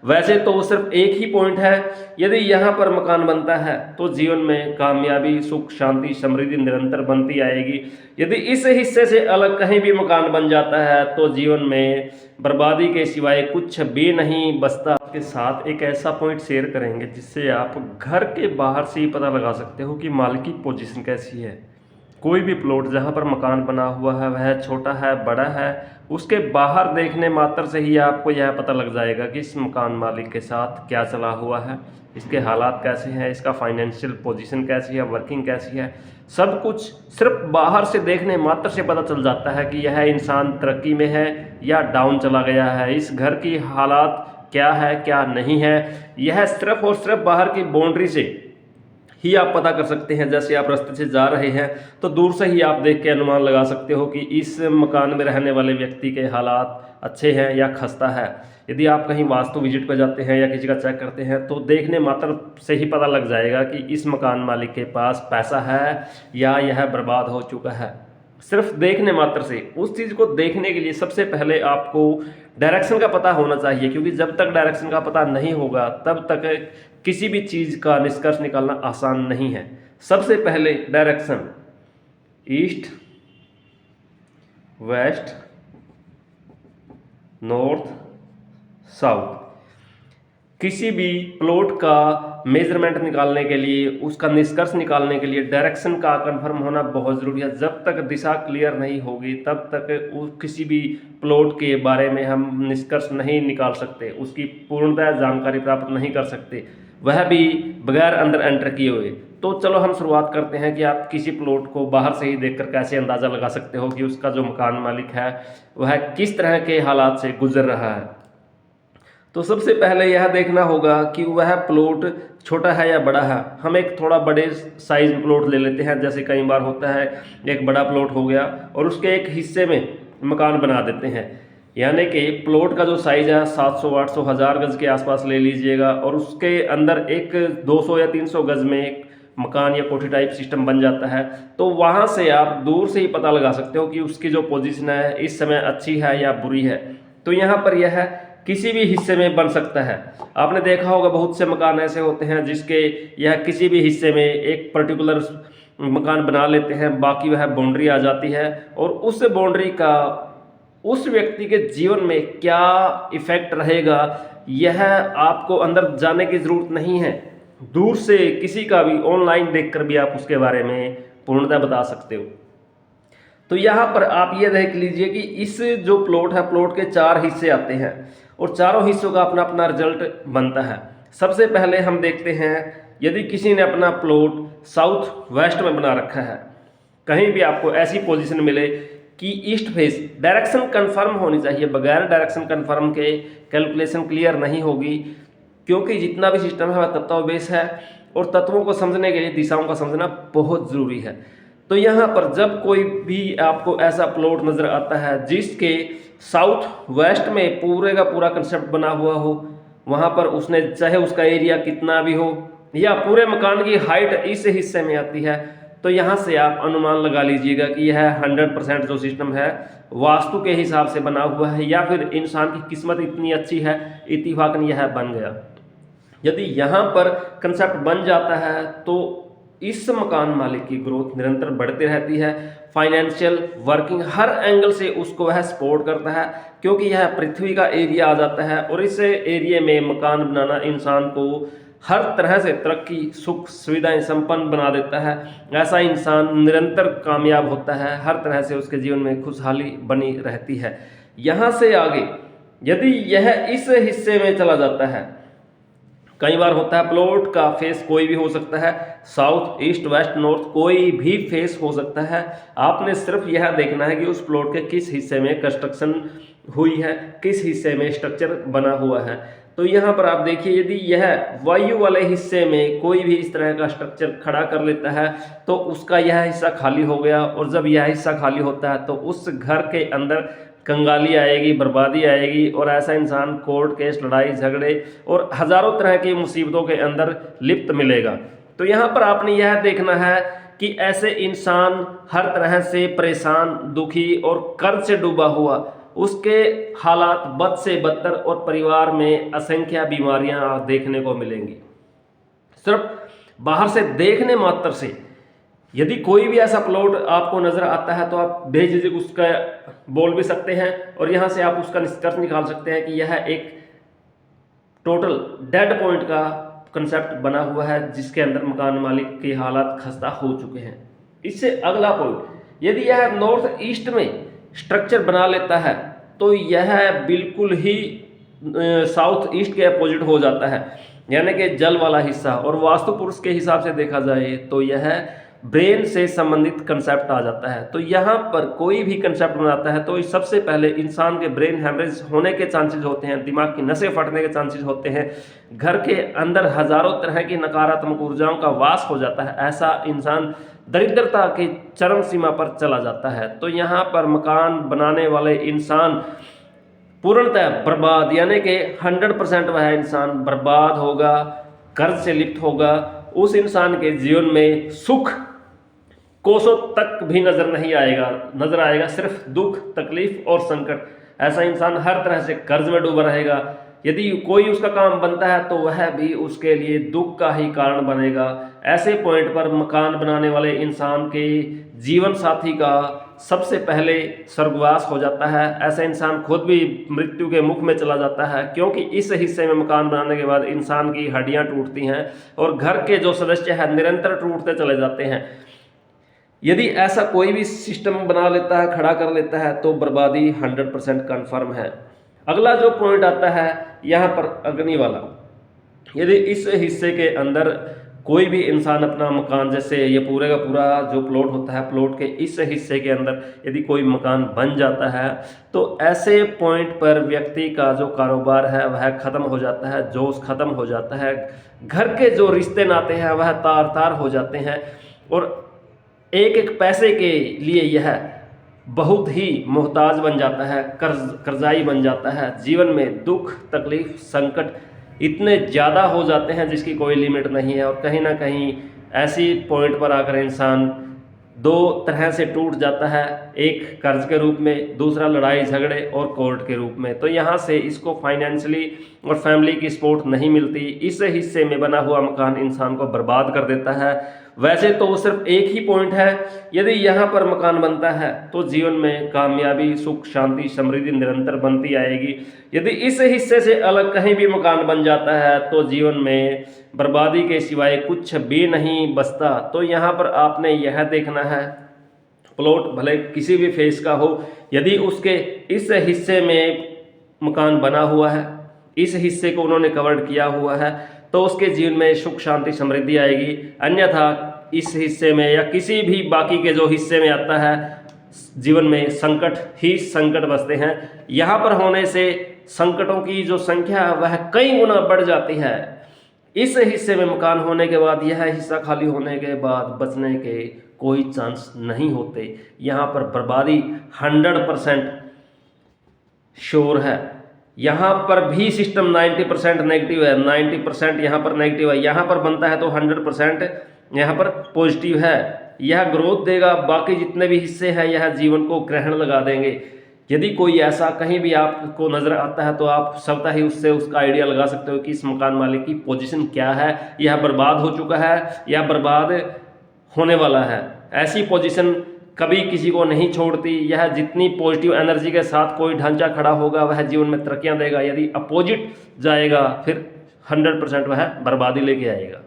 वैसे तो सिर्फ एक ही पॉइंट है, यदि यहाँ पर मकान बनता है तो जीवन में कामयाबी, सुख, शांति, समृद्धि निरंतर बनती आएगी। यदि इस हिस्से से अलग कहीं भी मकान बन जाता है तो जीवन में बर्बादी के सिवाय कुछ भी नहीं बचता। आपके साथ एक ऐसा पॉइंट शेयर करेंगे जिससे आप घर के बाहर से ही पता लगा सकते हो कि माल की पोजीशन कैसी है। कोई भी प्लॉट जहाँ पर मकान बना हुआ है वह छोटा है, बड़ा है, उसके बाहर देखने मात्र से ही आपको यह पता लग जाएगा कि इस मकान मालिक के साथ क्या चला हुआ है, इसके हालात कैसे हैं, इसका फाइनेंशियल पोजीशन कैसी है, वर्किंग कैसी है। सब कुछ सिर्फ बाहर से देखने मात्र से पता चल जाता है कि यह इंसान तरक्की में है या डाउन चला गया है, इस घर की हालात क्या है क्या नहीं है, यह सिर्फ और सिर्फ बाहर की बाउंड्री से ही आप पता कर सकते हैं। जैसे आप रास्ते से जा रहे हैं तो दूर से ही आप देख के अनुमान लगा सकते हो कि इस मकान में रहने वाले व्यक्ति के हालात अच्छे हैं या खस्ता है। यदि आप कहीं वास्तु विजिट पर जाते हैं या किसी का चेक करते हैं तो देखने मात्र से ही पता लग जाएगा कि इस मकान मालिक के पास पैसा है या यह बर्बाद हो चुका है। सिर्फ देखने मात्र से। उस चीज़ को देखने के लिए सबसे पहले आपको डायरेक्शन का पता होना चाहिए, क्योंकि जब तक डायरेक्शन का पता नहीं होगा तब तक किसी भी चीज़ का निष्कर्ष निकालना आसान नहीं है। सबसे पहले direction, east, west, north, south. किसी भी प्लॉट का मेजरमेंट निकालने के लिए, उसका निष्कर्ष निकालने के लिए डायरेक्शन का कंफर्म होना बहुत ज़रूरी है। जब तक दिशा क्लियर नहीं होगी तब तक किसी भी प्लॉट के बारे में हम निष्कर्ष नहीं निकाल सकते, उसकी पूर्णतः जानकारी प्राप्त नहीं कर सकते, वह भी बगैर अंदर एंटर किए हुए। तो चलो हम शुरुआत करते हैं कि आप किसी प्लॉट को बाहर से ही देखकर कैसे अंदाज़ा लगा सकते हो कि उसका जो मकान मालिक है वह किस तरह के हालात से गुजर रहा है। तो सबसे पहले यह देखना होगा कि वह प्लॉट छोटा है या बड़ा है। हम एक थोड़ा बड़े साइज प्लॉट ले लेते हैं, जैसे कई बार होता है एक बड़ा प्लॉट हो गया और उसके एक हिस्से में मकान बना देते हैं। यानी कि प्लॉट का जो साइज़ है 700, 800, 1000 गज के आसपास ले लीजिएगा और उसके अंदर एक 200 या 300 गज में एक मकान या कोठी टाइप सिस्टम बन जाता है। तो वहाँ से आप दूर से ही पता लगा सकते हो कि उसकी जो पोजीशन है इस समय अच्छी है या बुरी है। तो यहाँ पर यह किसी भी हिस्से में बन सकता है। आपने देखा होगा बहुत से मकान ऐसे होते हैं जिसके यह किसी भी हिस्से में एक पर्टिकुलर मकान बना लेते हैं, बाकी वह बाउंड्री आ जाती है और उस बाउंड्री का उस व्यक्ति के जीवन में क्या इफेक्ट रहेगा यह आपको अंदर जाने की ज़रूरत नहीं है। दूर से किसी का भी ऑनलाइन देखकर भी आप उसके बारे में पूर्णतः बता सकते हो। तो यहाँ पर आप ये देख लीजिए कि इस जो प्लॉट है, प्लॉट के 4 हिस्से आते हैं और चारों हिस्सों का अपना अपना रिजल्ट बनता है। सबसे पहले हम देखते हैं, यदि किसी ने अपना प्लॉट साउथ वेस्ट में बना रखा है, कहीं भी आपको ऐसी पोजीशन मिले कि ईस्ट फेस, डायरेक्शन कंफर्म होनी चाहिए। बगैर डायरेक्शन कंफर्म के कैलकुलेशन क्लियर नहीं होगी, क्योंकि जितना भी सिस्टम है वह तत्व बेस है और तत्वों को समझने के लिए दिशाओं का समझना बहुत ज़रूरी है। तो यहाँ पर जब कोई भी आपको ऐसा प्लॉट नज़र आता है जिसके साउथ वेस्ट में पूरे का पूरा कंसेप्ट बना हुआ हो, वहाँ पर उसने चाहे उसका एरिया कितना भी हो या पूरे मकान की हाइट इस हिस्से में आती है, तो यहाँ से आप अनुमान लगा लीजिएगा कि यह 100% जो सिस्टम है वास्तु के हिसाब से बना हुआ है या फिर इंसान की किस्मत इतनी अच्छी है, इत्तेफाकन यह बन गया। यदि यहाँ पर कंसेप्ट बन जाता है तो इस मकान मालिक की ग्रोथ निरंतर बढ़ती रहती है। फाइनेंशियल, वर्किंग, हर एंगल से उसको वह सपोर्ट करता है, क्योंकि यह पृथ्वी का एरिया आ जाता है और इस एरिया में मकान बनाना इंसान को हर तरह से तरक्की, सुख, सुविधाएं संपन्न बना देता है। ऐसा इंसान निरंतर कामयाब होता है, हर तरह से उसके जीवन में खुशहाली बनी रहती है। यहाँ से आगे यदि यह इस हिस्से में चला जाता है, कई बार होता है प्लॉट का फेस कोई भी हो सकता है, साउथ, ईस्ट, वेस्ट, नॉर्थ, कोई भी फेस हो सकता है। आपने सिर्फ यह देखना है कि उस प्लॉट के किस हिस्से में कंस्ट्रक्शन हुई है, किस हिस्से में स्ट्रक्चर बना हुआ है। तो यहाँ पर आप देखिए, यदि यह वायु वाले हिस्से में कोई भी इस तरह का स्ट्रक्चर खड़ा कर लेता है तो उसका यह हिस्सा खाली हो गया, और जब यह हिस्सा खाली होता है तो उस घर के अंदर कंगाली आएगी, बर्बादी आएगी और ऐसा इंसान कोर्ट केस, लड़ाई झगड़े और हज़ारों तरह की मुसीबतों के अंदर लिप्त मिलेगा। तो यहाँ पर आपने यह देखना है कि ऐसे इंसान हर तरह से परेशान, दुखी और कर्ज से डूबा हुआ उसके हालात बद से बदतर और परिवार में असंख्य बीमारियां देखने को मिलेंगी। सिर्फ बाहर से देखने मात्र से यदि कोई भी ऐसा प्लॉट आपको नजर आता है तो आप बेझिझक उसका बोल भी सकते हैं और यहाँ से आप उसका निष्कर्ष निकाल सकते हैं कि यह एक टोटल डेड पॉइंट का कंसेप्ट बना हुआ है, जिसके अंदर मकान मालिक के हालात खस्ता हो चुके हैं। इससे अगला पॉइंट, यदि यह नॉर्थ ईस्ट में स्ट्रक्चर बना लेता है तो यह बिल्कुल ही साउथ ईस्ट के अपोजिट हो जाता है, यानी कि जल वाला हिस्सा। और वास्तु पुरुष के हिसाब से देखा जाए तो यह ब्रेन से संबंधित कंसेप्ट आ जाता है। तो यहाँ पर कोई भी कंसेप्ट बनाता है तो सबसे पहले इंसान के ब्रेन हैमरेज होने के चांसेस होते हैं, दिमाग की नसें फटने के चांसेस होते हैं, घर के अंदर हजारों तरह की नकारात्मक ऊर्जाओं का वास हो जाता है, ऐसा इंसान दरिद्रता की चरम सीमा पर चला जाता है। तो यहाँ पर मकान बनाने वाले इंसान पूर्णतः बर्बाद, यानी कि 100% वह इंसान बर्बाद होगा, कर्ज से लिप्त होगा। उस इंसान के जीवन में सुख कोसों तक भी नजर आएगा सिर्फ दुख, तकलीफ और संकट। ऐसा इंसान हर तरह से कर्ज में डूबा रहेगा। यदि कोई उसका काम बनता है तो वह भी उसके लिए दुख का ही कारण बनेगा। ऐसे पॉइंट पर मकान बनाने वाले इंसान के जीवन साथी का सबसे पहले स्वर्गवास हो जाता है। ऐसा इंसान खुद भी मृत्यु के मुख में चला जाता है, क्योंकि इस हिस्से में मकान बनाने के बाद इंसान की हड्डियां टूटती हैं और घर के जो सदस्य हैं निरंतर टूटते चले जाते हैं। यदि ऐसा कोई भी सिस्टम बना लेता है, खड़ा कर लेता है, तो बर्बादी 100% कन्फर्म है। अगला जो पॉइंट आता है यहाँ पर अग्नि वाला, यदि इस हिस्से के अंदर कोई भी इंसान अपना मकान, जैसे ये पूरे का पूरा जो प्लॉट होता है, प्लॉट के इस हिस्से के अंदर यदि कोई मकान बन जाता है तो ऐसे पॉइंट पर व्यक्ति का जो कारोबार है वह खत्म हो जाता है, जोश खत्म हो जाता है, घर के जो रिश्ते नाते हैं वह तार तार हो जाते हैं और एक एक पैसे के लिए यह बहुत ही मोहताज बन जाता है, कर्जाई बन जाता है। जीवन में दुख, तकलीफ, संकट इतने ज़्यादा हो जाते हैं जिसकी कोई लिमिट नहीं है। और कहीं ना कहीं ऐसी पॉइंट पर आकर इंसान दो तरह से टूट जाता है, एक कर्ज के रूप में, दूसरा लड़ाई झगड़े और कोर्ट के रूप में। तो यहाँ से इसको फाइनेंशियली और फैमिली की सपोर्ट नहीं मिलती। इस हिस्से में बना हुआ मकान इंसान को बर्बाद कर देता है। वैसे तो वो सिर्फ एक ही पॉइंट है, यदि यहाँ पर मकान बनता है तो जीवन में कामयाबी, सुख, शांति, समृद्धि निरंतर बनती आएगी। यदि इस हिस्से से अलग कहीं भी मकान बन जाता है तो जीवन में बर्बादी के सिवाय कुछ भी नहीं बचता। तो यहाँ पर आपने यह देखना है, प्लॉट भले किसी भी फेस का हो, यदि उसके इस हिस्से में मकान बना हुआ है, इस हिस्से को उन्होंने कवर्ड किया हुआ है, तो उसके जीवन में सुख, शांति, समृद्धि आएगी। अन्यथा इस हिस्से में या किसी भी बाकी के जो हिस्से में आता है, जीवन में संकट ही संकट बसते हैं। यहाँ पर होने से संकटों की जो संख्या है वह कई गुना बढ़ जाती है। इस हिस्से में मकान होने के बाद यह हिस्सा खाली होने के बाद बचने के कोई चांस नहीं होते। यहाँ पर बर्बादी 100% श्योर है। यहाँ पर भी सिस्टम 90% नेगेटिव है, 90% यहाँ पर नेगेटिव है। यहाँ पर बनता है तो 100% यहाँ पर पॉजिटिव है। यह ग्रोथ देगा, बाकी जितने भी हिस्से हैं यह जीवन को ग्रहण लगा देंगे। यदि कोई ऐसा कहीं भी आपको नज़र आता है तो आप स्वतः ही उससे उसका आइडिया लगा सकते हो कि इस मकान मालिक की पोजीशन क्या है, यह बर्बाद हो चुका है या बर्बाद होने वाला है। ऐसी पोजीशन कभी किसी को नहीं छोड़ती। यह जितनी पॉजिटिव एनर्जी के साथ कोई ढांचा खड़ा होगा वह जीवन में तरक्कियां देगा, यदि अपोजिट जाएगा फिर 100% वह बर्बादी लेके आएगा।